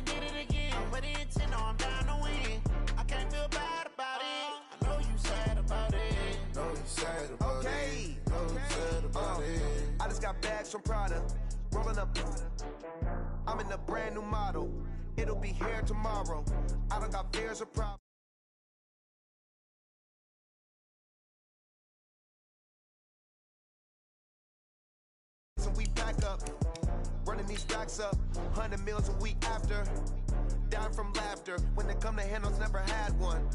did it again. But the intent, no, I'm down to win. I can't feel bad about it. I know you sad about it. Know you sad about it. Know you sad about it. I just got bags from Prada. Rolling up. I'm in a brand new model. It'll be here tomorrow. I don't got fears or problems. So we back up, running these stacks up, 100 meals a week after. Down from laughter, when they come to handles, never had one.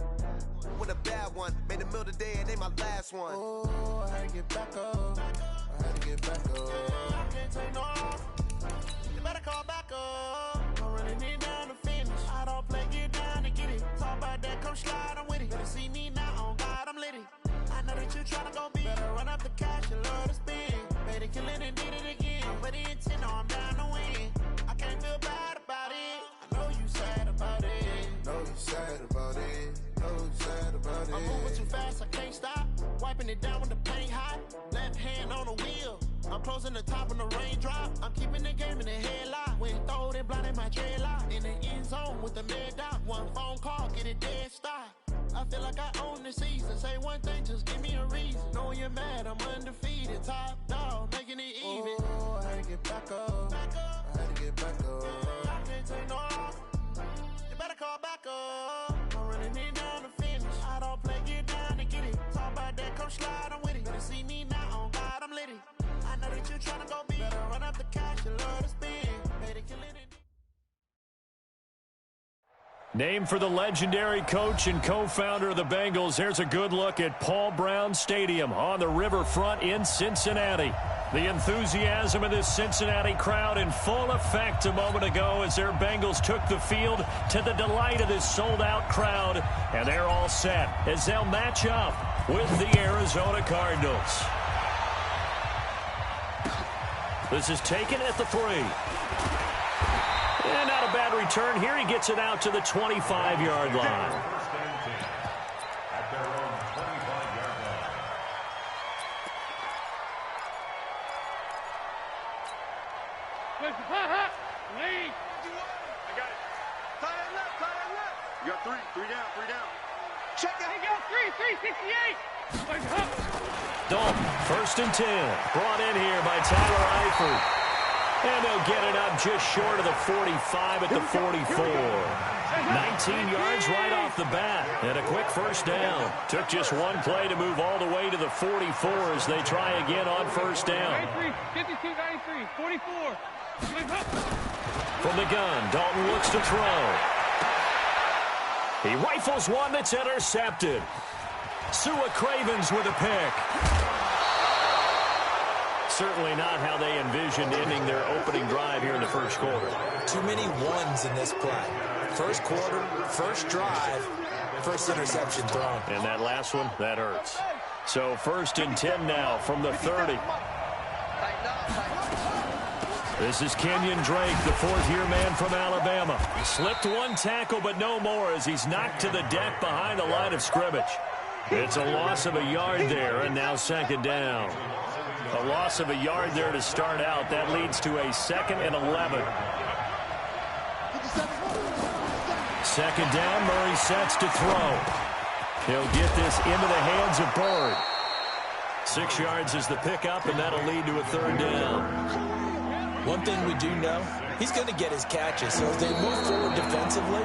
With a bad one, made a meal today and they my last one. Oh, I had to get back up. I had to get back up. I can't take no off. You better call back up. I'm running it down to finish. I don't play, get down to get it. Talk about that, come slide, I'm with it. Better see me now, on God, I'm litty. I know that you tryna go big. Better run up the cash and love to spend. Made a killing and did it again. But the intent, no, I'm down to win. I can't feel bad about it. I know you sad about it. Know you sad about it. Know you sad about it. I'm moving too fast, I can't stop. Wiping it down with the paint hot. Left hand on the wheel. I'm closing the top when the raindrop. I'm keeping the game in the headlock. When throwed and blinded my dreadlock. In the end zone with the mad dot. One phone call, get it dead stop. I feel like I own the season. Say one thing, just give me a reason. Knowing you're mad, I'm undefeated. Top dog, making it even. Oh, I had to get back up. I had to get back up. I can't take no off. You better call back up. I'm running it down to finish. I don't play, get down to get it. Talk about that, come slide, I'm with it. Better see me now, on God, I'm litty. I know that you tryna go big. Better run up the cash, you love to spend. Made it killing it. Named for the legendary coach and co-founder of the Bengals, here's a good look at Paul Brown Stadium on the riverfront in Cincinnati. The enthusiasm of this Cincinnati crowd in full effect a moment ago as their Bengals took the field to the delight of this sold-out crowd. And they're all set as they'll match up with the Arizona Cardinals. This is taken at the 3. And not a bad return here. He gets it out to the 25-yard line. At their own 25-yard line. Lead. I got it. Tie it left, tie it left. You got three down. Check it. He got 368. Dalton, 1st and 10. Brought in here by Tyler Eifert. And they'll get it up just short of the 45 at the 44. 19 yards right off the bat. And a quick first down. Took just one play to move all the way to the 44 as they try again on first down. 52, 93, 44. From the gun, Dalton looks to throw. He rifles one that's intercepted. Sua Cravens with a pick. Certainly not how they envisioned ending their opening drive here in the first quarter. Too many ones in this play. First quarter, first drive, first interception thrown. And that last one, that hurts. So 1st and 10 now from the 30. This is Kenyon Drake, the 4th-year man from Alabama. He slipped one tackle, but no more as he's knocked to the deck behind the line of scrimmage. It's a loss of a yard there, and now 2nd down. A loss of a yard there to start out. That leads to a 2nd and 11. 2nd down, Murray sets to throw. He'll get this into the hands of Bird. 6 yards is the pickup, and that'll lead to a 3rd down. One thing we do know, he's going to get his catches. So if they move forward defensively,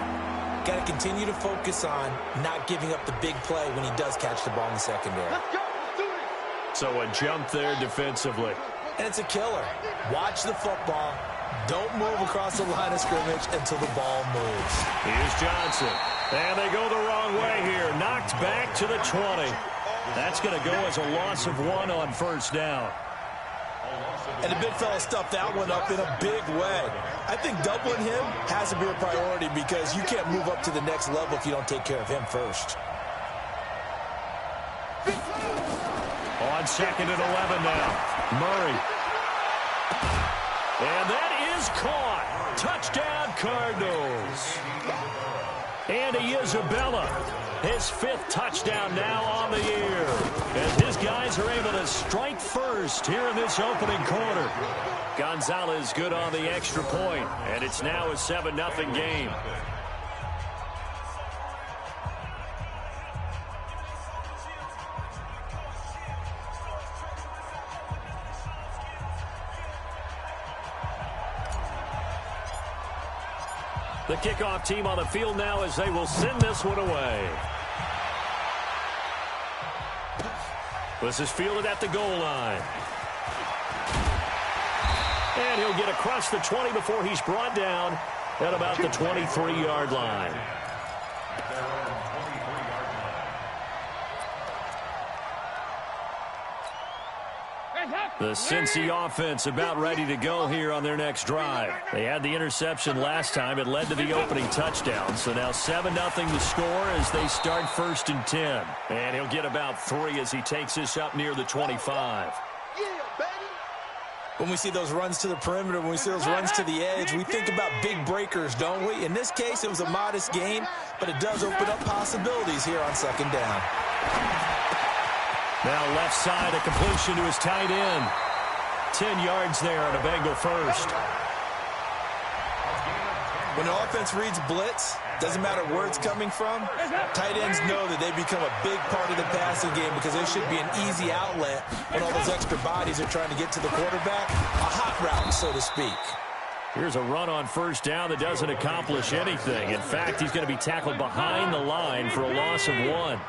got to continue to focus on not giving up the big play when he does catch the ball in the secondary. Let's go. Do it. So a jump there defensively. And it's a killer. Watch the football. Don't move across the line of scrimmage until the ball moves. Here's Johnson. And they go the wrong way here. Knocked back to the 20. That's going to go as a loss of 1 on 1st down. And the big fella stuffed that one up in a big way. I think doubling him has to be a priority because you can't move up to the next level if you don't take care of him first. On 2nd and 11 now. Murray. And that is caught. Touchdown, Cardinals. Andy Isabella His 5th touchdown now on the year, as his guys are able to strike first here in this opening quarter. Gonzalez good on the extra point, and it's now a 7-0 game. The kickoff team on the field now as they will send this one away. This is fielded at the goal line. And he'll get across the 20 before he's brought down at about the 23-yard line. The Cincy offense about ready to go here on their next drive. They had the interception last time. It led to the opening touchdown. So now 7-0 to score as they start 1st and 10. And he'll get about 3 as he takes this up near the 25. When we see those runs to the perimeter, when we see those runs to the edge, we think about big breakers, don't we? In this case, it was a modest gain, but it does open up possibilities here on 2nd down. Now left side, a completion to his tight end. 10 yards there on a Bengal first. When the offense reads blitz, doesn't matter where it's coming from, tight ends know that they become a big part of the passing game because there should be an easy outlet when all those extra bodies are trying to get to the quarterback. A hot route, so to speak. Here's a run on 1st down that doesn't accomplish anything. In fact, he's going to be tackled behind the line for a loss of 1.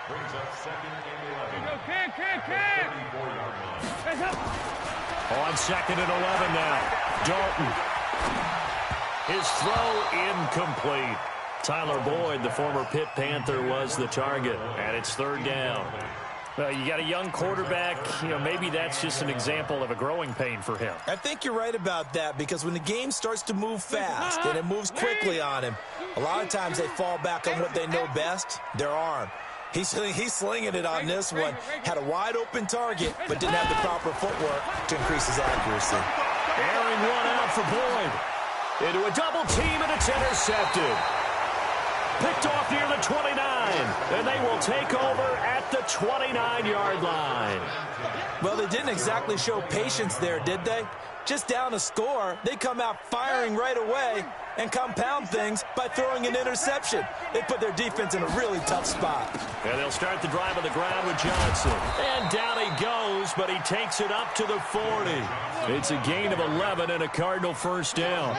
Brings up 2nd and 11. On 2nd and 11 now. Dalton. His throw incomplete. Tyler Boyd, the former Pitt Panther, was the target, and it's 3rd down. Well, you got a young quarterback. You know, maybe that's just an example of a growing pain for him. I think you're right about that because when the game starts to move fast and it moves quickly on him, a lot of times they fall back on what they know best, their arm. He's slinging it on this one. Had a wide-open target, but didn't have the proper footwork to increase his accuracy. Airing one out for Boyd. Into a double team, and it's intercepted. Picked off near the 29, and they will take over at the 29-yard line. Well, they didn't exactly show patience there, did they? Just down a score, they come out firing right away and compound things by throwing an interception. They put their defense in a really tough spot. And they'll start the drive on the ground with Johnson. And down he goes, but he takes it up to the 40. It's a gain of 11 and a Cardinal 1st down.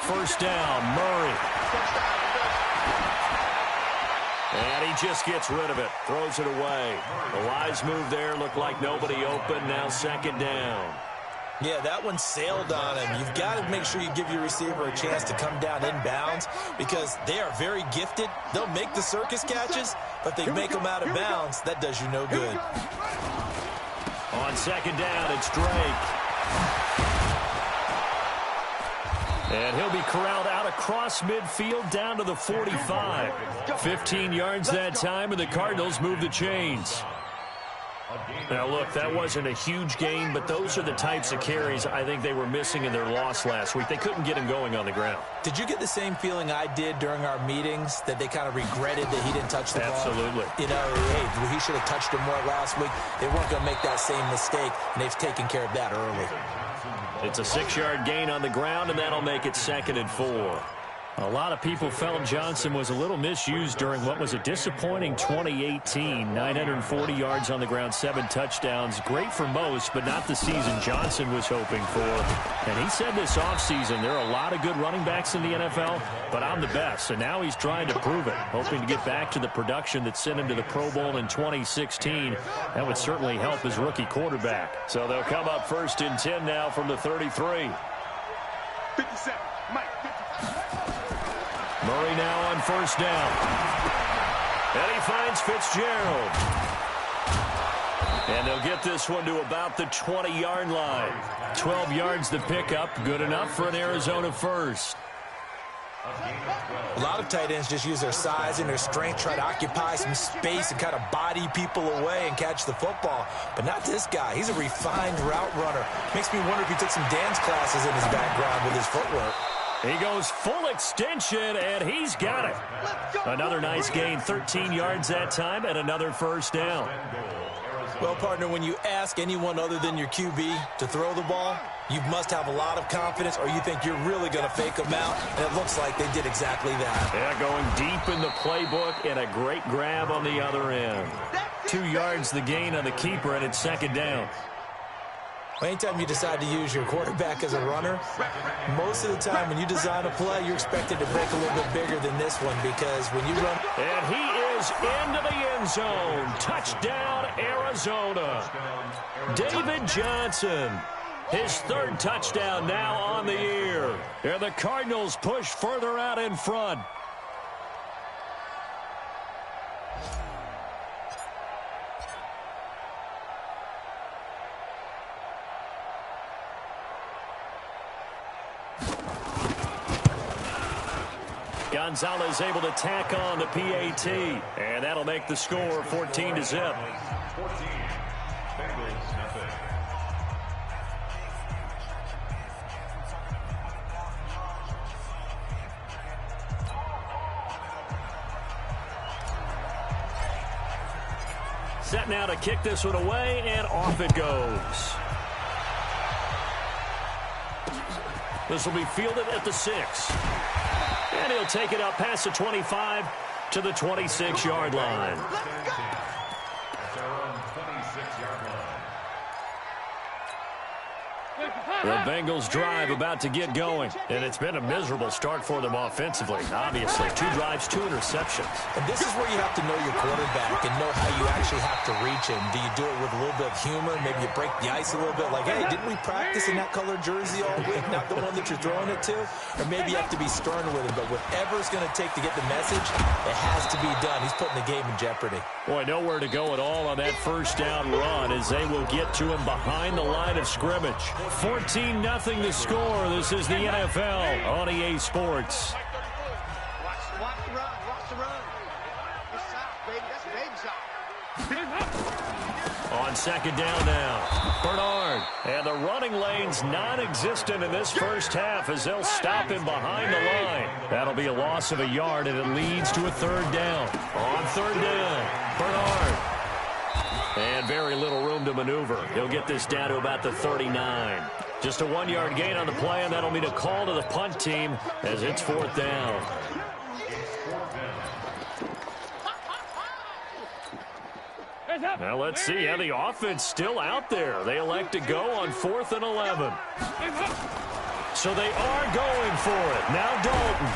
First down, Murray. And he just gets rid of it, throws it away. The wise move there, looked like nobody open, now 2nd down. Yeah, that one sailed on him. You've got to make sure you give your receiver a chance to come down inbounds because they are very gifted. They'll make the circus catches, but they make them out of bounds. That does you no good. On 2nd down, it's Drake. And he'll be corralled out across midfield down to the 45. 15 yards that time, and the Cardinals move the chains. Now, look, that wasn't a huge gain, but those are the types of carries I think they were missing in their loss last week. They couldn't get him going on the ground. Did you get the same feeling I did during our meetings, that they kind of regretted that he didn't touch the ball? Absolutely. You know, hey, he should have touched him more last week. They weren't going to make that same mistake, and they've taken care of that early. It's a 6-yard gain on the ground, and that'll make it 2nd and 4. A lot of people felt Johnson was a little misused during what was a disappointing 2018. 940 yards on the ground, 7 touchdowns. Great for most, but not the season Johnson was hoping for. And he said this offseason, there are a lot of good running backs in the NFL, but I'm the best. And now he's trying to prove it, hoping to get back to the production that sent him to the Pro Bowl in 2016. That would certainly help his rookie quarterback. So they'll come up 1st and 10 now from the 33. 57, Mike. Murray now on 1st down. And he finds Fitzgerald. And they'll get this one to about the 20-yard line. 12 yards to pick up. Good enough for an Arizona first. A lot of tight ends just use their size and their strength, try to occupy some space and kind of body people away and catch the football. But not this guy. He's a refined route runner. Makes me wonder if he took some dance classes in his background with his footwork. He goes full extension, and he's got it. Another nice gain, 13 yards that time, and another first down. Well, partner, when you ask anyone other than your QB to throw the ball, you must have a lot of confidence, or you think you're really going to fake them out, and it looks like they did exactly that. Yeah, going deep in the playbook, and a great grab on the other end. 2 yards the gain on the keeper, and it's second down. Anytime you decide to use your quarterback as a runner, most of the time when you design a play, you're expected to break a little bit bigger than this one, because when you run... And he is into the end zone. Touchdown, Arizona. David Johnson. His third touchdown now on the year. And the Cardinals push further out in front. Gonzalez able to tack on the PAT. And that'll make the score 14-0. 14. Bengals, nothing. Set now to kick this one away, and off it goes. This will be fielded at the 6. And he'll take it up past the 25 to the 26-yard line. That's our own 26-yard line. The Bengals drive about to get going, and it's been a miserable start for them offensively. Obviously, 2 drives, 2 interceptions. And this is where you have to know your quarterback and know how you actually have to reach him. Do you do it with a little bit of humor? Maybe you break the ice a little bit, like, hey, didn't we practice in that colored jersey all week, not the one that you're throwing it to? Or maybe you have to be stern with him, but whatever it's going to take to get the message, it has to be done. He's putting the game in jeopardy. Boy, nowhere to go at all on that first down run as they will get to him behind the line of scrimmage. 14-0 the score. This is the NFL on EA Sports. Watch the run. Watch the run. It's out, baby. That's a baby shot. On second down now, Bernard. And the running lane's non-existent in this first half as they'll stop him behind the line. That'll be a loss of a yard, and it leads to a third down. On third down, Bernard. And very little room to maneuver. He'll get this down to about the 39. Just a 1-yard gain on the play, and that'll mean a call to the punt team as it's fourth down. Now let's see how the offense still out there. They elect to go on 4th and 11. So they are going for it. Now Dalton.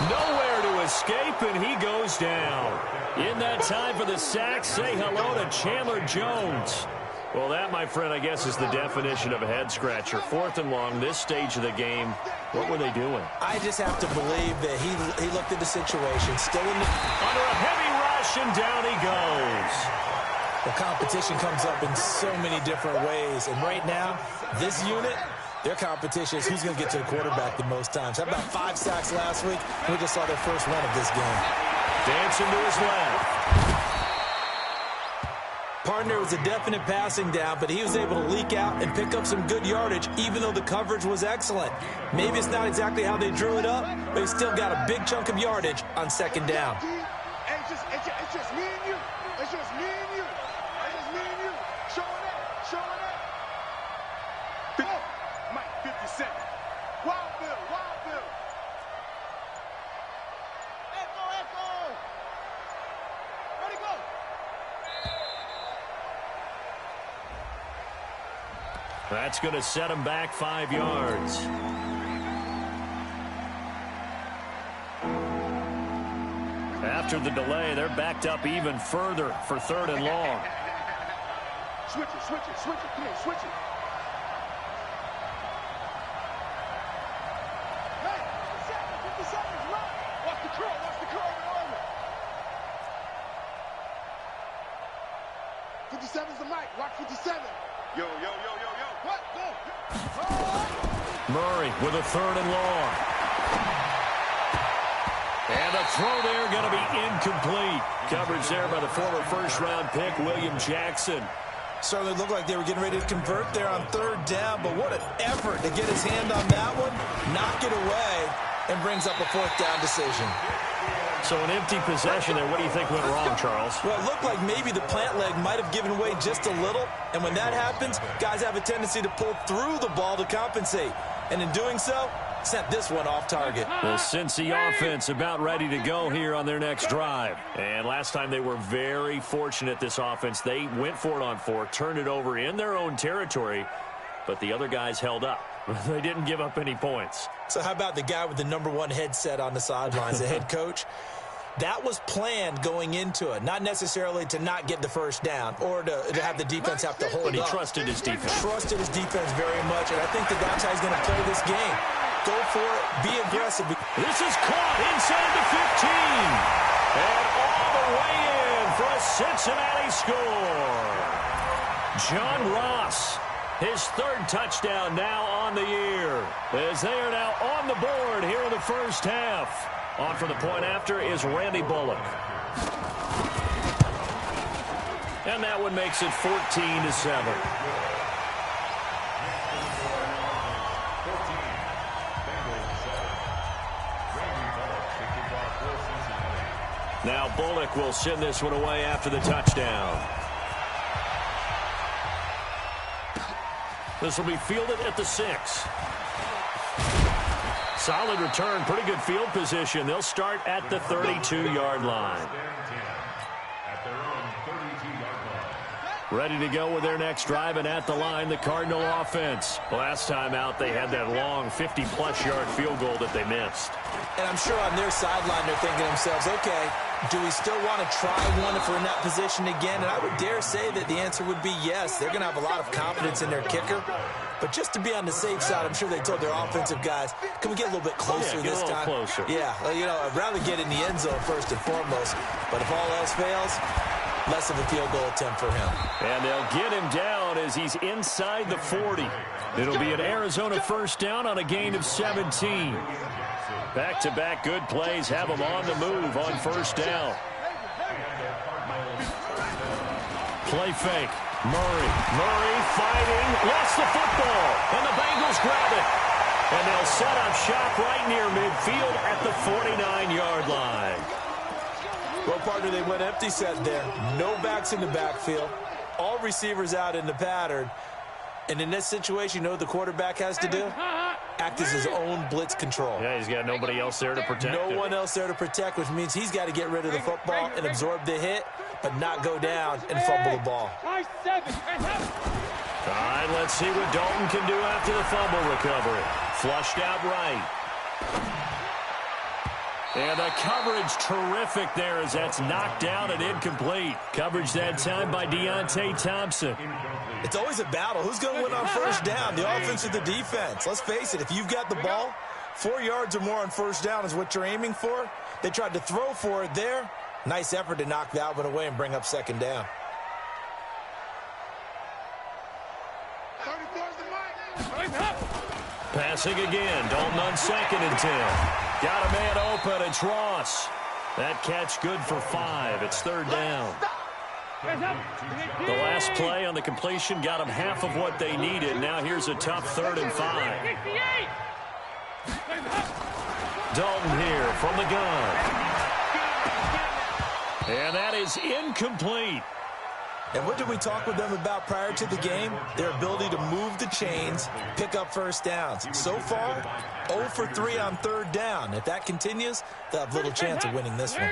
Nowhere to escape, and he goes down. In that time for the sack, say hello to Chandler Jones. Well, that, my friend, I guess is the definition of a head-scratcher. 4th and long, this stage of the game. What were they doing? I just have to believe that he looked at the situation, still in the... Under a heavy rush, and down he goes. The competition comes up in so many different ways. And right now, this unit, their competition is who's going to get to the quarterback the most times. How about 5 sacks last week? We just saw their first one of this game. Dancing to his left. Partner was a definite passing down, but he was able to leak out and pick up some good yardage, even though the coverage was excellent. Maybe it's not exactly how they drew it up, but he still got a big chunk of yardage on second down. It's just me and you. It's just me and you. It's just me and you. Showing up. Mike, 57. Wild Bill. Echo. Where'd he go? That's going to set him back 5 yards. After the delay, they're backed up even further for 3rd and long. Switch it. Come on, switch it. Hey, 50 seconds, right? Watch the curl. Over. 57's the mic. Watch 57. Yo. What? Go. Murray with a 3rd and long. And the throw there going to be incomplete. Coverage there by the former first-round pick, William Jackson. Certainly looked like they were getting ready to convert there on third down, but what an effort to get his hand on that one, knock it away, and brings up a fourth down decision. So an empty possession there. What do you think went wrong, Charles? Well, it looked like maybe the plant leg might have given way just a little, and when that happens, guys have a tendency to pull through the ball to compensate, and in doing so, sent this one off target. The Cincy offense about ready to go here on their next drive. And last time they were very fortunate, this offense. They went for it on 4, turned it over in their own territory, but the other guys held up. They didn't give up any points. So how about the guy with the #1 headset on the sidelines, the head coach? That was planned going into it, not necessarily to not get the first down or to have the defense have to hold up. But he trusted his defense. Trusted his defense very much, and I think that's how he's going to play this game. Go for it, be aggressive. This is caught inside the 15. And all the way in for a Cincinnati score. John Ross, his 3rd touchdown now on the year, as they are now on the board here in the first half. On for the point after is Randy Bullock. And that one makes it 14-7. Now Bullock will send this one away after the touchdown. This will be fielded at the 6. Solid return, pretty good field position. They'll start at the 32-yard line. Ready to go with their next drive, and at the line, the Cardinal offense. Last time out, they had that long 50-plus yard field goal that they missed. And I'm sure on their sideline, they're thinking to themselves, okay, do we still want to try one if we're in that position again? And I would dare say that the answer would be yes. They're going to have a lot of confidence in their kicker. But just to be on the safe side, I'm sure they told their offensive guys, can we get a little bit closer this time? Closer. Yeah, you know, I'd rather get in the end zone first and foremost. But if all else fails, less of a field goal attempt for him. And they'll get him down as he's inside the 40. It'll be an Arizona first down on a gain of 17. Back-to-back good plays have him on the move on first down. Play fake. Murray fighting, lost the football, and the Bengals grab it. And they'll set up shop right near midfield at the 49-yard line. Well, partner, they went empty set there. No backs in the backfield. All receivers out in the pattern. And in this situation, you know what the quarterback has to do? Act as his own blitz control. Yeah, he's got nobody else there to protect him. No one else there to protect, which means he's got to get rid of the football and absorb the hit, but not go down and fumble the ball. All right, let's see what Dalton can do after the fumble recovery. Flushed out right. And the coverage terrific there as that's knocked down and incomplete. Coverage that time by Deontay Thompson. It's always a battle. Who's going to win on first down, the offense or the defense? Let's face it, if you've got the ball, 4 yards or more on first down is what you're aiming for. They tried to throw for it there. Nice effort to knock that one away and bring up second down. Passing again. Dalton on 2nd and 10. Got a man open. It's Ross. That catch good for 5. It's 3rd down. The last play on the completion got them half of what they needed. Now here's a tough 3rd and 5. Dalton here from the gun. And that is incomplete. And what did we talk with them about prior to the game? Their ability to move the chains, pick up first downs. So far, 0 for 3 on 3rd down. If that continues, they'll have little chance of winning this one.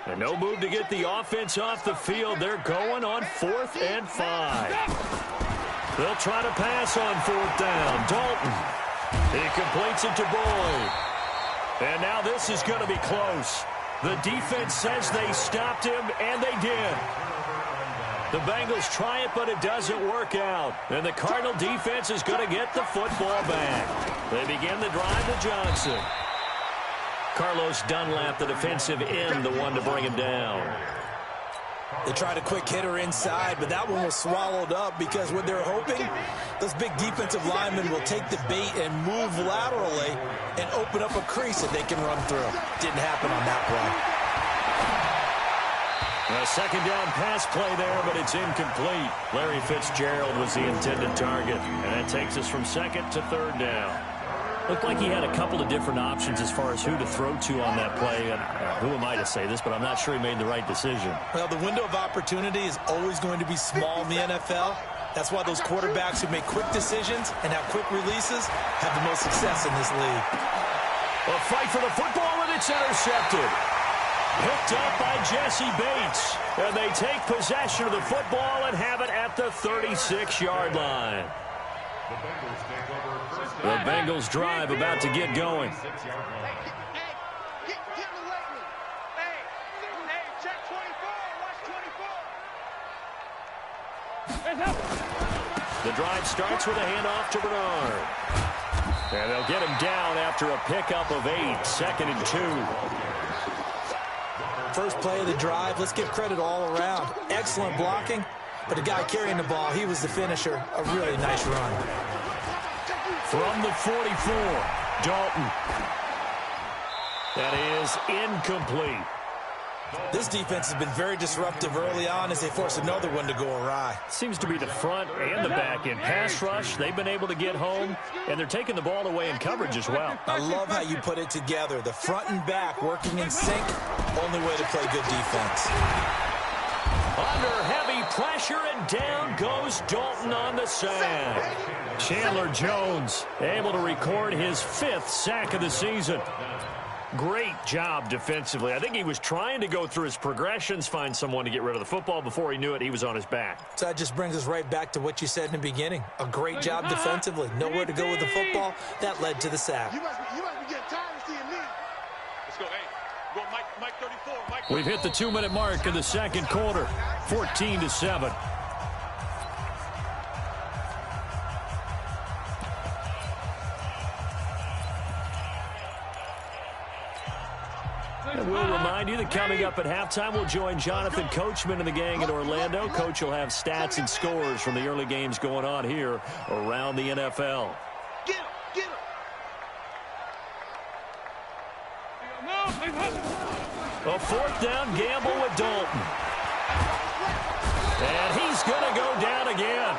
And no move to get the offense off the field. They're going on 4th and 5. They'll try to pass on 4th down. Dalton. He completes it to Boyd. And now this is going to be close. The defense says they stopped him, and they did. The Bengals try it, but it doesn't work out. And the Cardinal defense is going to get the football back. They begin the drive to Johnson. Carlos Dunlap, the defensive end, the one to bring him down. They tried a quick hitter inside, but that one was swallowed up because what they're hoping, those big defensive linemen will take the bait and move laterally and open up a crease that they can run through. Didn't happen on that play. A second down pass play there, but it's incomplete. Larry Fitzgerald was the intended target, and that takes us from second to third down. Looked like he had a couple of different options as far as who to throw to on that play. And who am I to say this, but I'm not sure he made the right decision. Well, the window of opportunity is always going to be small in the NFL. That's why those quarterbacks who make quick decisions and have quick releases have the most success in this league. A fight for the football, and it's intercepted. Picked up by Jesse Bates. And they take possession of the football and have it at the 36-yard line. The Bengals drive about to get going. Hey, check 24. Watch 24. The drive starts with a handoff to Bernard. And they'll get him down after a pickup of 8. Second and 2. First play of the drive, let's give credit all around. Excellent blocking, but the guy carrying the ball, he was the finisher. A really nice run. From the 44, Dalton. That is incomplete. This defense has been very disruptive early on as they force another one to go awry. Seems to be the front and the back end. Pass rush, they've been able to get home, and they're taking the ball away in coverage as well. I love how you put it together. The front and back working in sync, only way to play good defense. Under heavy pressure, and down goes Dalton on the sack. Chandler Jones able to record his 5th sack of the season. Great job defensively. I think he was trying to go through his progressions, find someone to get rid of the football. Before he knew it, he was on his back. So that just brings us right back to what you said in the beginning. A great job defensively. Nowhere to go with the football. That led to the sack. You must be getting tired of seeing me. Let's go, hey. Go Mike 34. Mike 34. We've hit the 2-minute mark in the second quarter. 14-7. And we'll remind you that coming up at halftime, we'll join Jonathan Coachman and the gang in Orlando. Coach will have stats and scores from the early games going on here around the NFL. Get him! Get him! A 4th down gamble with Dalton. And he's going to go down again.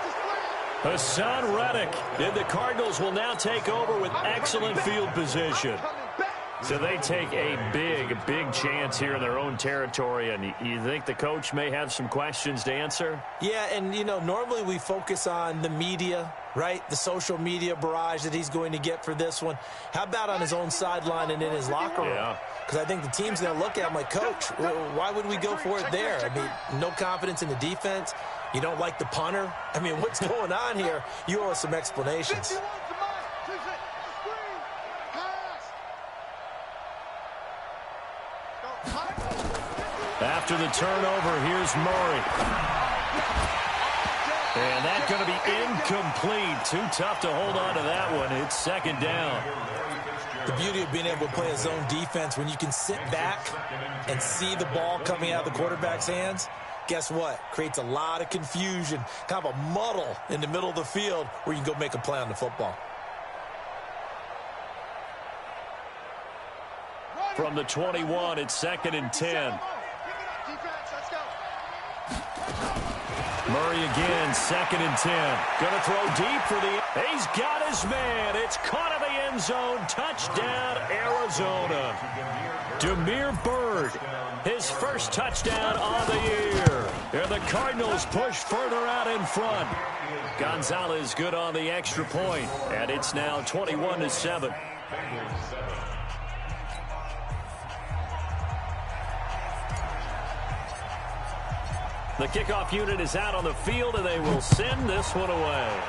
Hassan Reddick. And the Cardinals will now take over with excellent field position. So they take a big chance here in their own territory, and you think the coach may have some questions to answer? Yeah, and, you know, normally we focus on the media, right? The social media barrage that he's going to get for this one. How about on his own sideline and in his locker room? Yeah. Because I think the team's going to look at him like, Coach, why would we go for it there? I mean, no confidence in the defense. You don't like the punter. I mean, what's going on here? You owe us some explanations. After the turnover, here's Murray. And that's going to be incomplete. Too tough to hold on to that one. It's second down. The beauty of being able to play a zone defense, when you can sit back and see the ball coming out of the quarterback's hands, guess what? Creates a lot of confusion, kind of a muddle in the middle of the field where you can go make a play on the football. From the 21, it's second and 10. Murray again, second and 10. Going to throw deep for the... He's got his man. It's caught in the end zone. Touchdown, Arizona. Demir Byrd, his first touchdown on the year. And the Cardinals push further out in front. Gonzalez good on the extra point. And it's now 21-7. The kickoff unit is out on the field, and they will send this one away.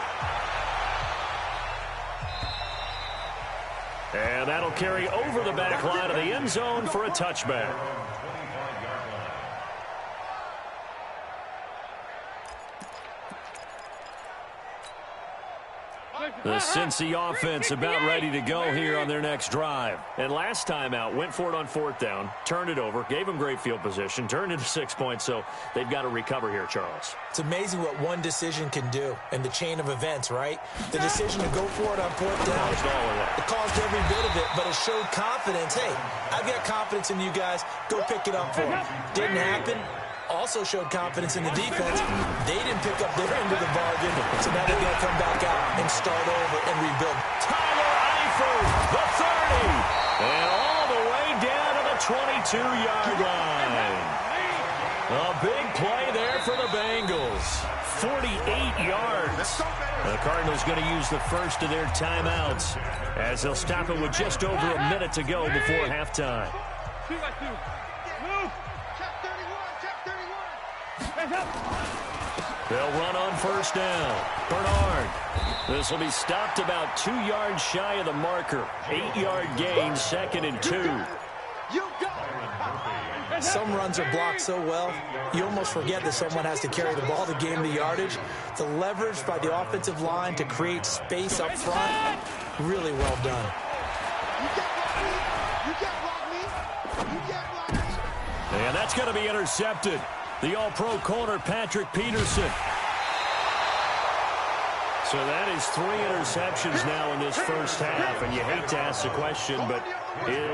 And that'll carry over the back line of the end zone for a touchback. The Cincy offense about ready to go here on their next drive. And last time out, went for it on 4th down, turned it over, gave them great field position, turned into 6 points, so they've got to recover here, Charles. It's amazing what one decision can do in the chain of events, right? The decision to go for it on 4th down, it caused every bit of it, but it showed confidence. Hey, I've got confidence in you guys. Go pick it up for them. Didn't happen. Also showed confidence in the defense. They didn't pick up their end of the bargain, so now they're going to come back out and start over and rebuild. Tyler Eifert, the 30, and all the way down to the 22-yard line. A big play there for the Bengals. 48 yards. The Cardinals going to use the first of their timeouts as they'll stop it with just over a minute to go before halftime. They'll run on 1st down. Bernard. This will be stopped about 2 yards shy of the marker. 8-yard gain, 2nd and 2. Some runs are blocked so well, you almost forget that someone has to carry the ball to gain the yardage. The leverage by the offensive line to create space up front, really well done. And that's going to be intercepted. The all-pro corner, Patrick Peterson. So that is 3 interceptions now in this first half, and you hate to ask the question, but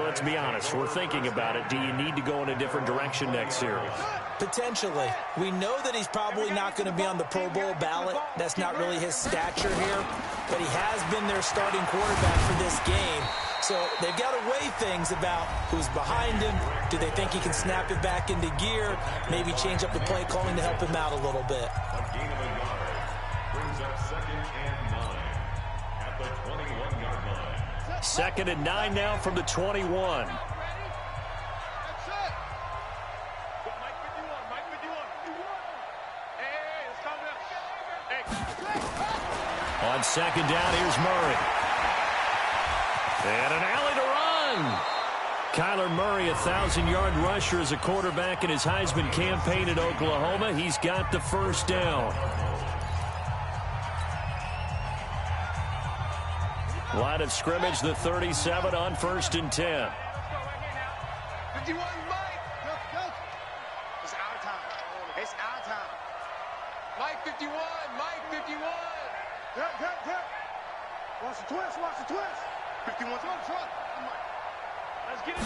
let's be honest, we're thinking about it. Do you need to go in a different direction next series? Potentially. We know that he's probably not going to be on the Pro Bowl ballot. That's not really his stature here, but he has been their starting quarterback for this game. So they've got to weigh things about who's behind him. Do they think he can snap it back into gear? Maybe change up the play calling to help him out a little bit. A gain of a yard brings up 2nd and 9 at the 21-yard line. 2nd and 9 now from the 21. On 2nd down, here's Murray. And an alley to run. Kyler Murray, 1,000-yard rusher as a quarterback in his Heisman campaign at Oklahoma. He's got the 1st down. Line of scrimmage, the 37 on 1st and 10. 51, Mike. It's our time. It's our time. Mike 51. Mike 51. Watch the twist. Watch the twist. 51. Let's get it.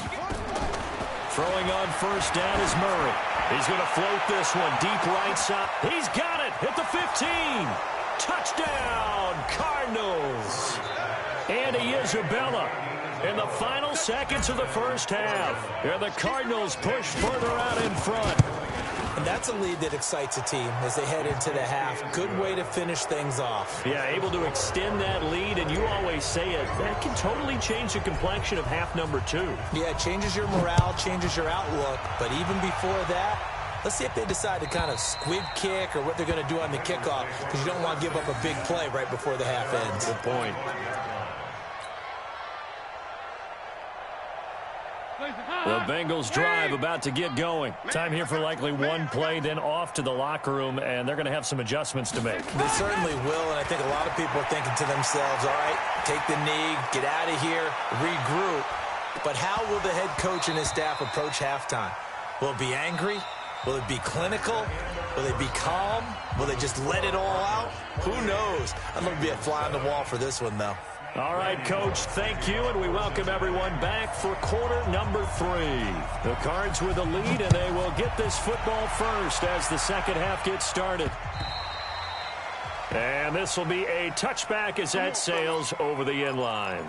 Throwing on 1st down is Murray. He's going to float this one deep right side. He's got it at the 15. Touchdown, Cardinals. Andy Isabella in the final seconds of the first half. And the Cardinals push further out in front. And that's a lead that excites a team as they head into the half. Good way to finish things off. Yeah, able to extend that lead, and you always say it, that can totally change the complexion of half number 2. Yeah, it changes your morale, changes your outlook. But even before that, let's see if they decide to kind of squib kick or what they're going to do on the kickoff, because you don't want to give up a big play right before the half ends. Good point. The Bengals drive about to get going. Time here for likely one play, then off to the locker room, and they're going to have some adjustments to make. They certainly will, and I think a lot of people are thinking to themselves, all right, take the knee, get out of here, regroup. But how will the head coach and his staff approach halftime? Will it be angry? Will it be clinical? Will they be calm? Will they just let it all out? Who knows? I'm going to be a fly on the wall for this one, though. All right, Coach, thank you, and we welcome everyone back for quarter number 3. The Cards with the lead, and they will get this football first as the second half gets started. And this will be a touchback as that sails over the end line.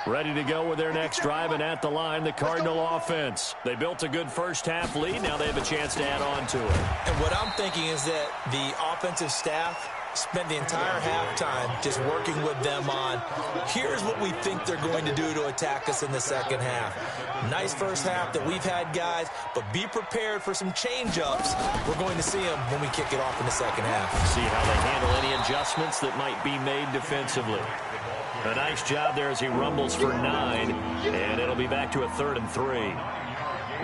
Ready to go with their next drive, and at the line, the Cardinal offense. They built a good first half lead. Now they have a chance to add on to it. And what I'm thinking is that the offensive staff spent the entire halftime just working with them on, here's what we think they're going to do to attack us in the second half. Nice first half that we've had, guys, but be prepared for some change-ups. We're going to see them when we kick it off in the second half. See how they handle any adjustments that might be made defensively. A nice job there as he rumbles for 9, and it'll be back to a 3rd and 3.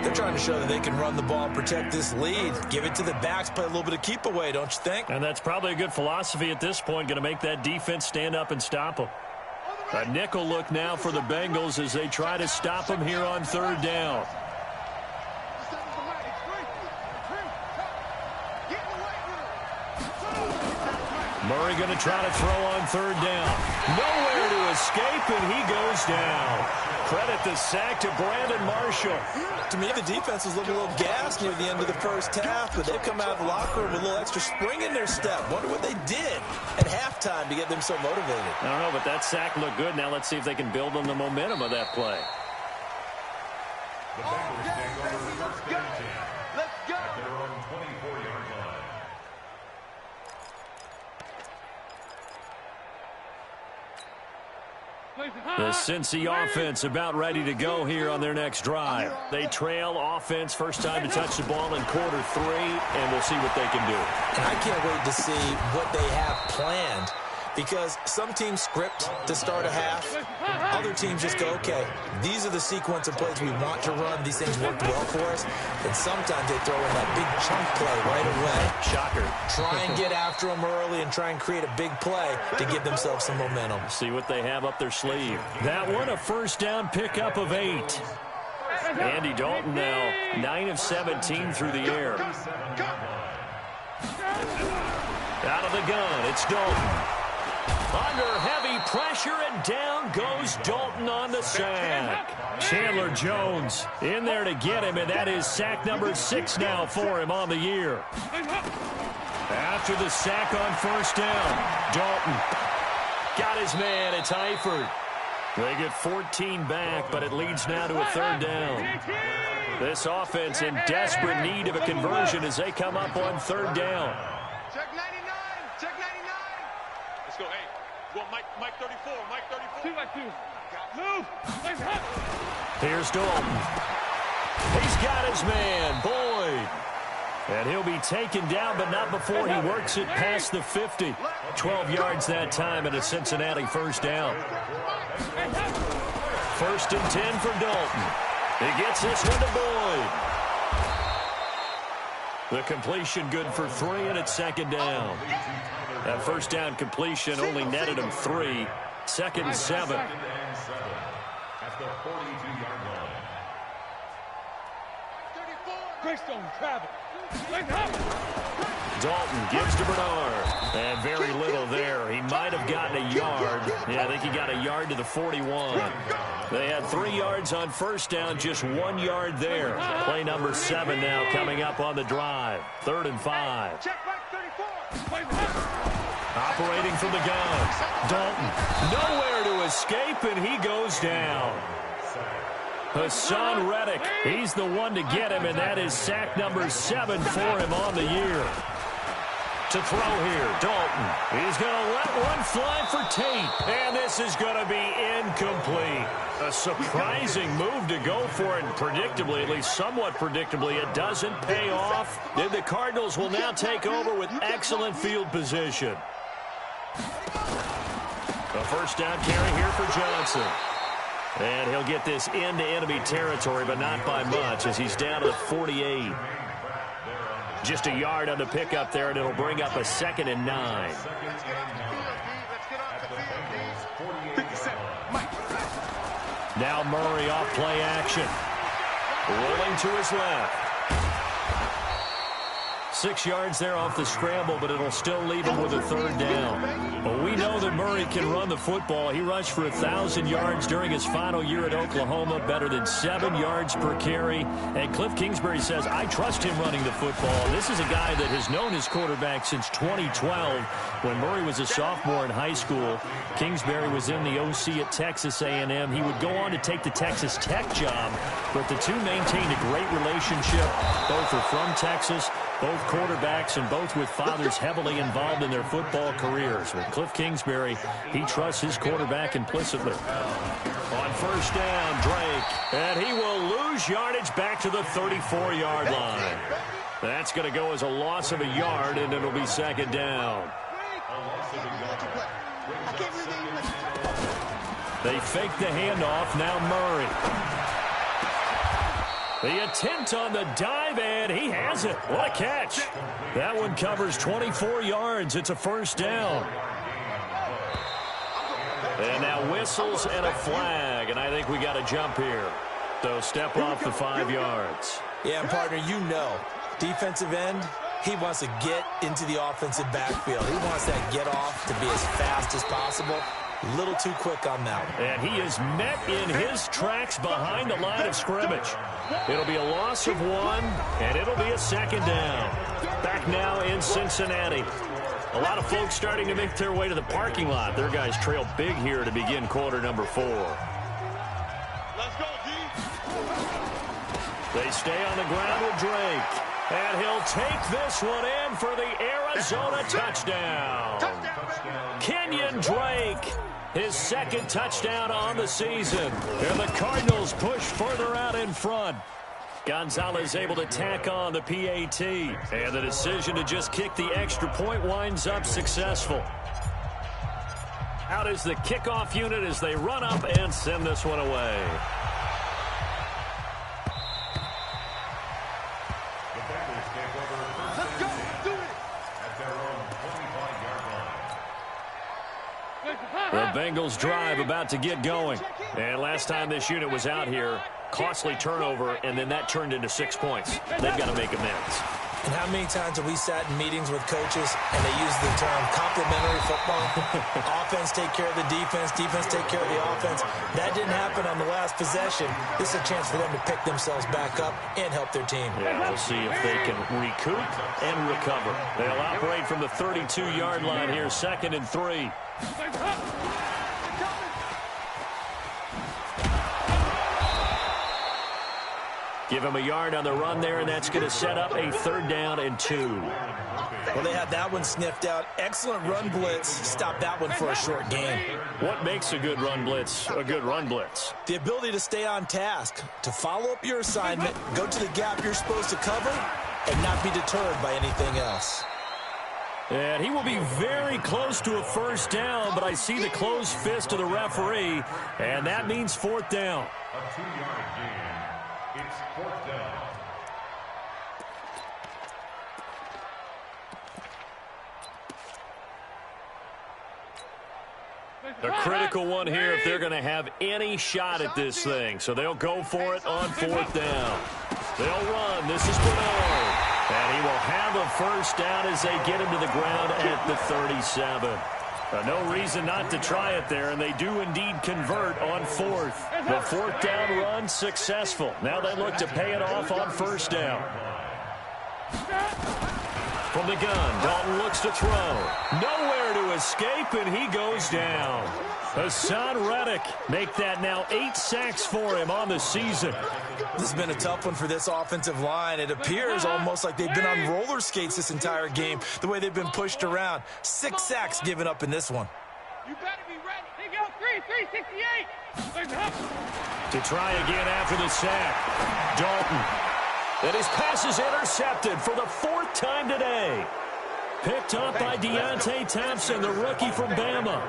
They're trying to show that they can run the ball and protect this lead. Give it to the backs, play a little bit of keep away, don't you think? And that's probably a good philosophy at this point, going to make that defense stand up and stop them. A nickel look now for the Bengals as they try to stop them here on third down. Murray going to try to throw on third down. Nowhere to escape, and he goes down. Credit the sack to Brandon Marshall. To me, the defense was looking a little gassed near the end of the first half, but they've come out of the locker room with a little extra spring in their step. Wonder what they did at halftime to get them so motivated. I don't know, but that sack looked good. Now let's see if they can build on the momentum of that play. The Bengals take over first and 10. Let's go. At their own 24-yard line. The Cincy offense about ready to go here on their next drive. They trail offense, first time to touch the ball in quarter 3, and we'll see what they can do. And I can't wait to see what they have planned, because some teams script to start a half. Other teams just go, okay, these are the sequence of plays we want to run. These things worked well for us. And sometimes they throw in that big chunk play right away. Shocker. Try and get after them early and try and create a big play to give themselves some momentum. See what they have up their sleeve. That one, a first down pickup of 8. Andy Dalton now 9 of 17 through the air. Out of the gun, it's Dalton. Under heavy pressure, and down goes Dalton on the sack. Chandler Jones in there to get him, and that is sack number 6 now for him on the year. After the sack on first down, Dalton got his man. It's Eifert. They get 14 back, but it leads now to a third down. This offense in desperate need of a conversion as they come up on third down. Check 99. Check 99. Let's go. Hey, well, Mike 34. Mike 34. 2 by 2. Move. Here's Dalton. He's got his man, Boyd. And he'll be taken down, but not before he works it past the 50. 12 yards that time, and a Cincinnati first down. First and 10 for Dalton. He gets this one to Boyd. The completion good for 3, and it's second down. That first down completion only netted him 3. Second and 7. At the 42-yard line. Greystone, travel. Dalton gives to Bernard. And very little there. He might have gotten a yard. Yeah, I think he got a yard to the 41. They had 3 yards on first down, just 1 yard there. Play number 7 now coming up on the drive. 3rd and 5. Check Mike 34. Operating from the gun. Dalton nowhere to escape, and he goes down. Hassan Reddick, he's the one to get him, and that is sack number 7 for him on the year. To throw here, Dalton. He's going to let one fly for Tate, and this is going to be incomplete. A surprising move to go for it, and predictably, at least somewhat predictably, it doesn't pay off. And the Cardinals will now take over with excellent field position. A first down carry here for Johnson. And he'll get this into enemy territory, but not by much, as he's down to the 48. Just a yard on the pickup there, and it'll bring up a 2nd and 9. Now Murray off play action. Rolling to his left. 6 yards there off the scramble, but it'll still leave him with a 3rd down. Well, we know that Murray can run the football. He rushed for 1,000 yards during his final year at Oklahoma, better than 7 yards per carry. And Cliff Kingsbury says, I trust him running the football. This is a guy that has known his quarterback since 2012 when Murray was a sophomore in high school. Kingsbury was in the OC at Texas A&M. He would go on to take the Texas Tech job, but the two maintained a great relationship. Both are from Texas. Both quarterbacks and both with fathers heavily involved in their football careers. With Cliff Kingsbury, he trusts his quarterback implicitly. On first down, Drake. And he will lose yardage back to the 34-yard line. That's going to go as a loss of a yard, and it'll be 2nd down. They fake the handoff. Now Murray. The attempt on the dive, and he has it. What a catch. That one covers 24 yards. It's a first down. And now whistles and a flag, and I think we got a jump here. So step off the 5 yards. Yeah, and partner, you know, defensive end, he wants to get into the offensive backfield. He wants that get off to be as fast as possible. A little too quick on that one. And he is met in his tracks behind the line of scrimmage. It'll be a loss of 1, and it'll be a second down. Back now in Cincinnati. A lot of folks starting to make their way to the parking lot. Their guys trail big here to begin quarter number 4. Let's go, D. They stay on the ground with Drake. And he'll take this one in for the Arizona touchdown. Kenyon Drake, his second touchdown on the season. And the Cardinals push further out in front. Gonzalez able to tack on the PAT. And the decision to just kick the extra point winds up successful. Out is the kickoff unit as they run up and send this one away. Let's go. Do it. At their own 25-yard line. The Bengals drive about to get going. And last time this unit was out here, costly turnover, and then that turned into 6 points. They've got to make amends. And how many times have we sat in meetings with coaches and they use the term complementary football? Offense take care of the defense, defense take care of the offense. That didn't happen on the last possession. This is a chance for them to pick themselves back up and help their team. Yeah, we'll see if they can recoup and recover. They'll operate from the 32-yard line here, 2nd and 3. Give him a yard on the run there, and that's going to set up a 3rd down and 2. Well, they had that one sniffed out. Excellent run blitz. Stop that one for a short gain. What makes a good run blitz a good run blitz? The ability to stay on task, to follow up your assignment, go to the gap you're supposed to cover, and not be deterred by anything else. And he will be very close to a first down, but I see the closed fist of the referee, and that means 4th down. A 2-yard gain. It's 4th down. A critical one here if they're going to have any shot at this thing. So they'll go for it on 4th down. They'll run. This is Bernard. And he will have a first down as they get him to the ground at the 37. No reason not to try it there, and they do indeed convert on 4th. The 4th down run successful. Now they look to pay it off on 1st down. From the gun, Dalton looks to throw. Nowhere to escape, and he goes down. Hassan Reddick make that now 8 sacks for him on the season. This has been a tough one for this offensive line. It appears almost like they've been on roller skates this entire game, the way they've been pushed around. 6 sacks given up in this one. You better be ready. They go 368. To try again after the sack. Dalton. And his pass is intercepted for the 4th time today. Picked up by Deontay Thompson, the rookie from Bama.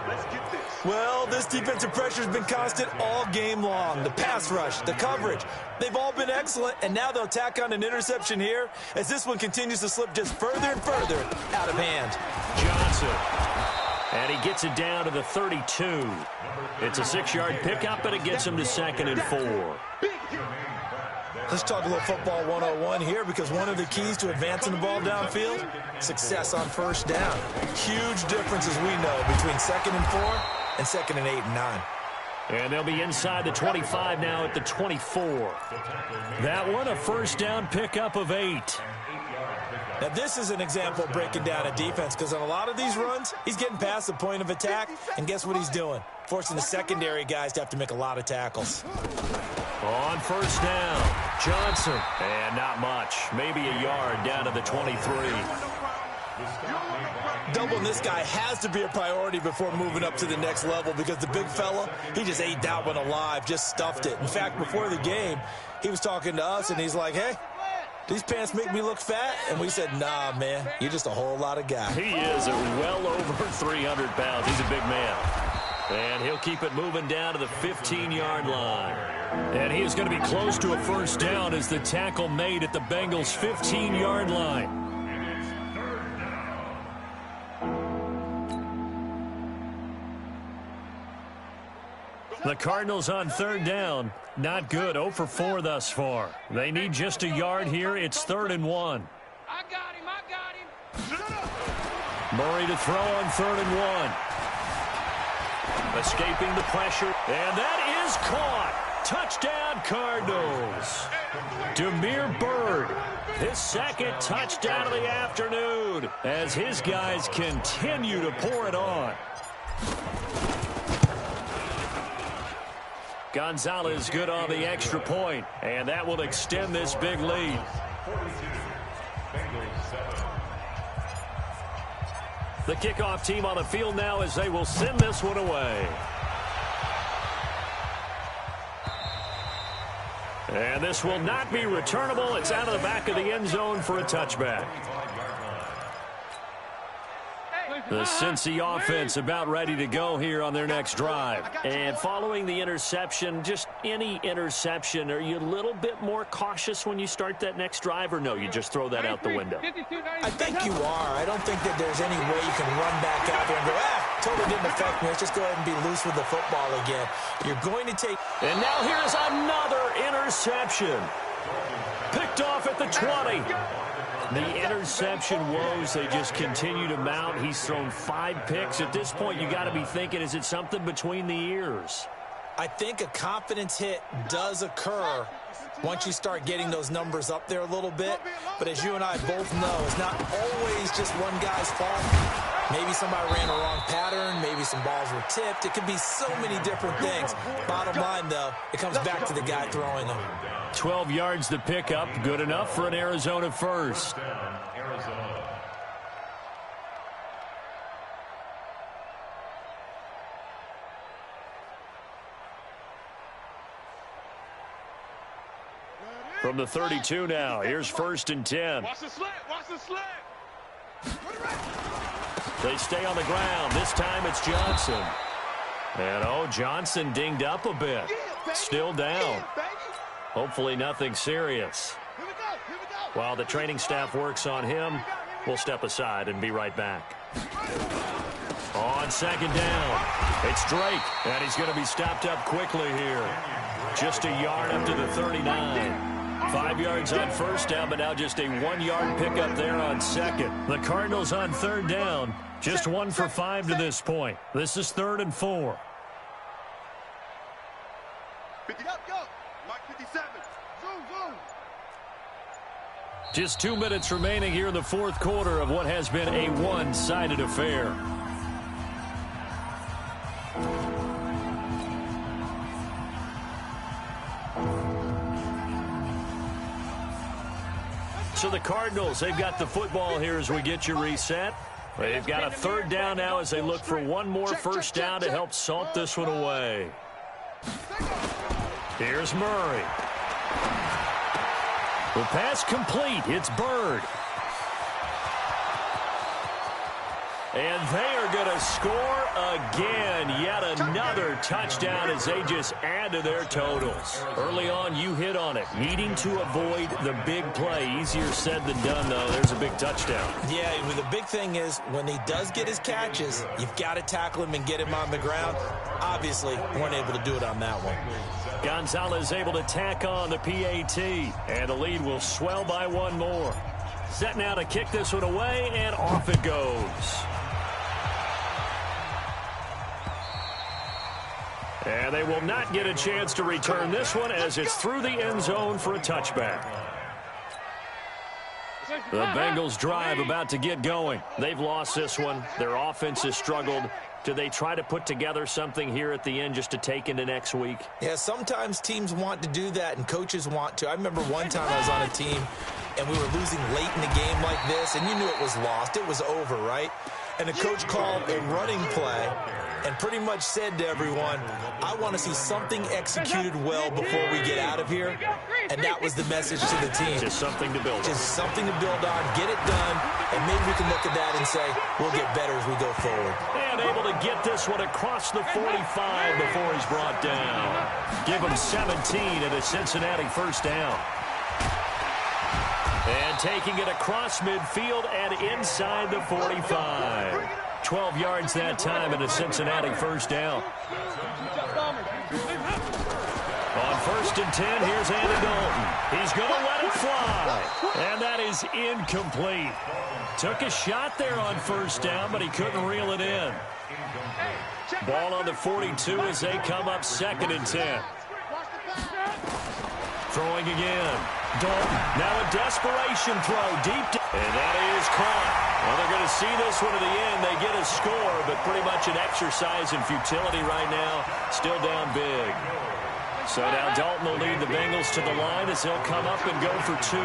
Well, this defensive pressure has been constant all game long. The pass rush, the coverage, they've all been excellent, and now they'll tack on an interception here as this one continues to slip just further and further out of hand. Johnson. And he gets it down to the 32. It's a 6-yard pickup, and it gets him to 2nd and 4. Let's talk a little football 101 here, because one of the keys to advancing the ball downfield, success on 1st down. Huge difference, as we know, between 2nd and 4 and 2nd and 8 and 9. And they'll be inside the 25 now at the 24. That one, a 1st down pickup of 8. Now, this is an example of breaking down a defense, because on a lot of these runs, he's getting past the point of attack, and guess what he's doing? Forcing the secondary guys to have to make a lot of tackles. On 1st down, Johnson. And not much. Maybe a yard down to the 23. Doubling this guy has to be a priority before moving up to the next level, because the big fella, he just ate that one alive, just stuffed it. In fact, before the game, he was talking to us, and he's like, hey, these pants make me look fat? And we said, nah, man, you're just a whole lot of guy. He is well over 300 pounds. He's a big man. And he'll keep it moving down to the 15-yard line. And he is going to be close to a first down as the tackle made at the Bengals' 15-yard line. The Cardinals on third down. Not good. 0 for 4 thus far. They need just a yard here. It's 3rd and 1. I got him. Murray to throw on 3rd and 1. Escaping the pressure. And that is caught. Touchdown, Cardinals. Demir Byrd, his second touchdown of the afternoon as his guys continue to pour it on. Gonzalez good on the extra point, and that will extend this big lead. The kickoff team on the field now as they will send this one away. And this will not be returnable. It's out of the back of the end zone for a touchback. The Cincy offense about ready to go here on their next drive. And following the interception, just any interception, are you a little bit more cautious when you start that next drive, or no, you just throw that out the window? I think you are. I don't think that there's any way you can run back out there and go, totally didn't affect me. Let's just go ahead and be loose with the football again. You're going to take... And now here's another interception. Picked off at the 20. The interception woes, they just continue to mount. He's thrown 5 picks. At this point, you got to be thinking, is it something between the ears? I think a confidence hit does occur once you start getting those numbers up there a little bit. But as you and I both know, it's not always just one guy's fault. Maybe somebody ran a wrong pattern. Maybe some balls were tipped. It could be so many different things. Bottom line, though, it comes back to the guy throwing them. 12 yards to pick up. Good enough for an Arizona first. From the 32 now, here's 1st and 10. Watch the slant. Watch the slant. They stay on the ground. This time it's Johnson. And, Johnson dinged up a bit. Still down. Hopefully nothing serious. While the training staff works on him, we'll step aside and be right back. On 2nd down, it's Drake, and he's going to be stopped up quickly here. Just a yard up to the 39. 5 yards on 1st down, but now just a 1-yard pickup there on 2nd. The Cardinals on 3rd down, just 1 for 5 to this point. This is 3rd and 4. 50 up, go. Mark 57. Zoom, zoom. Just 2 minutes remaining here in the 4th quarter of what has been a one-sided affair. So the Cardinals, they've got the football here as we get you reset. They've got a 3rd down now as they look for one more first down to help salt this one away. Here's Murray. The pass complete. It's Byrd. And they are going to score again. Yet another touchdown as they just add to their totals. Early on, you hit on it. Needing to avoid the big play. Easier said than done, though. There's a big touchdown. Yeah, the big thing is when he does get his catches, you've got to tackle him and get him on the ground. Obviously, weren't able to do it on that one. Gonzalez able to tack on the PAT. And the lead will swell by 1 more. Set now to kick this one away, and off it goes. And they will not get a chance to return this one as it's through the end zone for a touchback. The Bengals drive about to get going. They've lost this one. Their offense has struggled. Do they try to put together something here at the end just to take into next week? Yeah, sometimes teams want to do that and coaches want to. I remember one time I was on a team and we were losing late in the game like this, and you knew it was lost. It was over, right? And the coach called a running play, and pretty much said to everyone, I want to see something executed well before we get out of here. And that was the message to the team. Just something to build on. Just something to build on, get it done, and maybe we can look at that and say, we'll get better as we go forward. And able to get this one across the 45 before he's brought down. Give him 17 and a Cincinnati first down. And taking it across midfield and inside the 45. 12 yards that time and a Cincinnati first down. On 1st and 10, here's Andy Dalton. He's going to let it fly. And that is incomplete. Took a shot there on 1st down, but he couldn't reel it in. Ball on the 42 as they come up 2nd and 10. Throwing again. Dalton, now a desperation throw deep. And that is caught. Well, they're going to see this one to the end. They get a score, but pretty much an exercise in futility right now. Still down big. So now Dalton will lead the Bengals to the line as they'll come up and go for 2.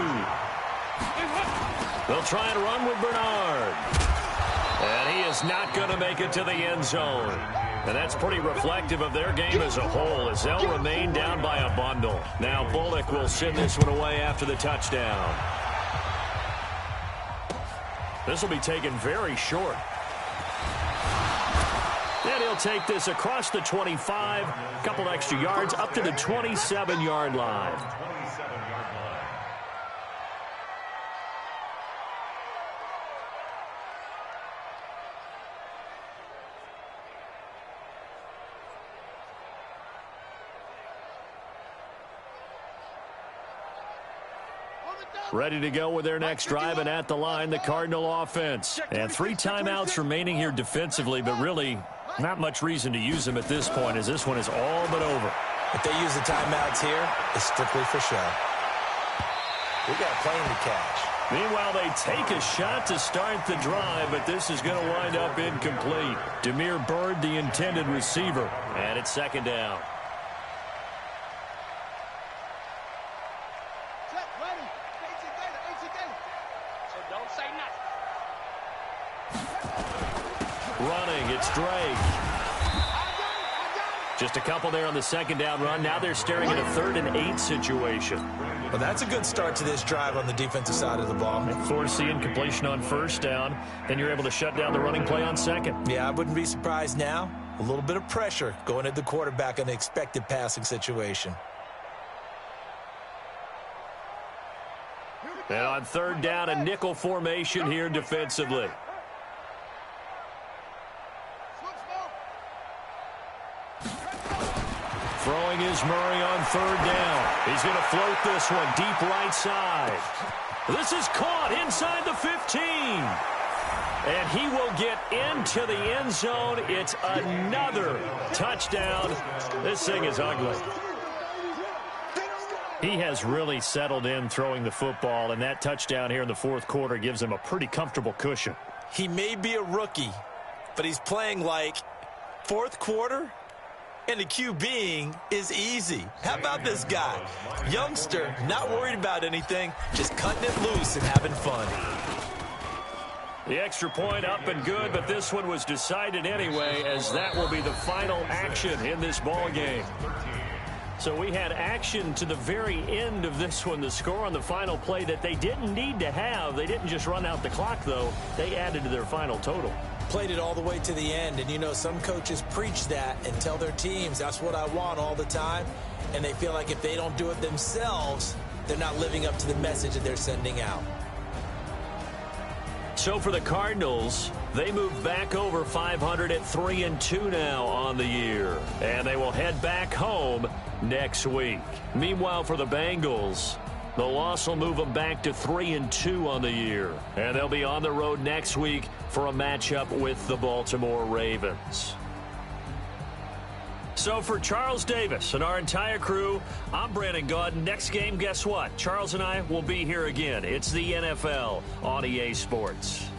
They'll try and run with Bernard. And he is not going to make it to the end zone. And that's pretty reflective of their game as a whole as they'll remain down by a bundle. Now Bullock will send this one away after the touchdown. This will be taken very short. And he'll take this across the 25, a couple extra yards, up to the 27-yard line. Ready to go with their next drive, and at the line, the Cardinal offense. And 3 timeouts remaining here defensively, but really not much reason to use them at this point as this one is all but over. If they use the timeouts here, it's strictly for show. We got a plane to catch. Meanwhile, they take a shot to start the drive, but this is going to wind up incomplete. Demir Bird, the intended receiver, and it's 2nd down. Running, it's Drake. Just a couple there on the 2nd down run. Now they're staring at a 3rd and 8 situation. Well, that's a good start to this drive on the defensive side of the ball. Force the incompletion on 1st down, and you're able to shut down the running play on 2nd. Yeah, I wouldn't be surprised now. A little bit of pressure going at the quarterback in an expected passing situation. And on 3rd down, a nickel formation here defensively. Throwing is Murray on 3rd down. He's going to float this one deep right side. This is caught inside the 15. And he will get into the end zone. It's another touchdown. This thing is ugly. He has really settled in throwing the football, and that touchdown here in the 4th quarter gives him a pretty comfortable cushion. He may be a rookie, but he's playing like 4th quarter, and the QBing is easy. How about this guy? Youngster, not worried about anything, just cutting it loose and having fun. The extra point up and good, but this one was decided anyway, as that will be the final action in this ball game. So we had action to the very end of this one, the score on the final play that they didn't need to have. They didn't just run out the clock, though. They added to their final total. Played it all the way to the end, and you know, some coaches preach that and tell their teams, that's what I want all the time, and they feel like if they don't do it themselves, they're not living up to the message that they're sending out. So for the Cardinals, they move back over 500 at 3-2 now on the year. And they will head back home next week. Meanwhile, for the Bengals, the loss will move them back to 3-2 on the year. And they'll be on the road next week for a matchup with the Baltimore Ravens. So for Charles Davis and our entire crew, I'm Brandon Gaudin. Next game, guess what? Charles and I will be here again. It's the NFL on EA Sports.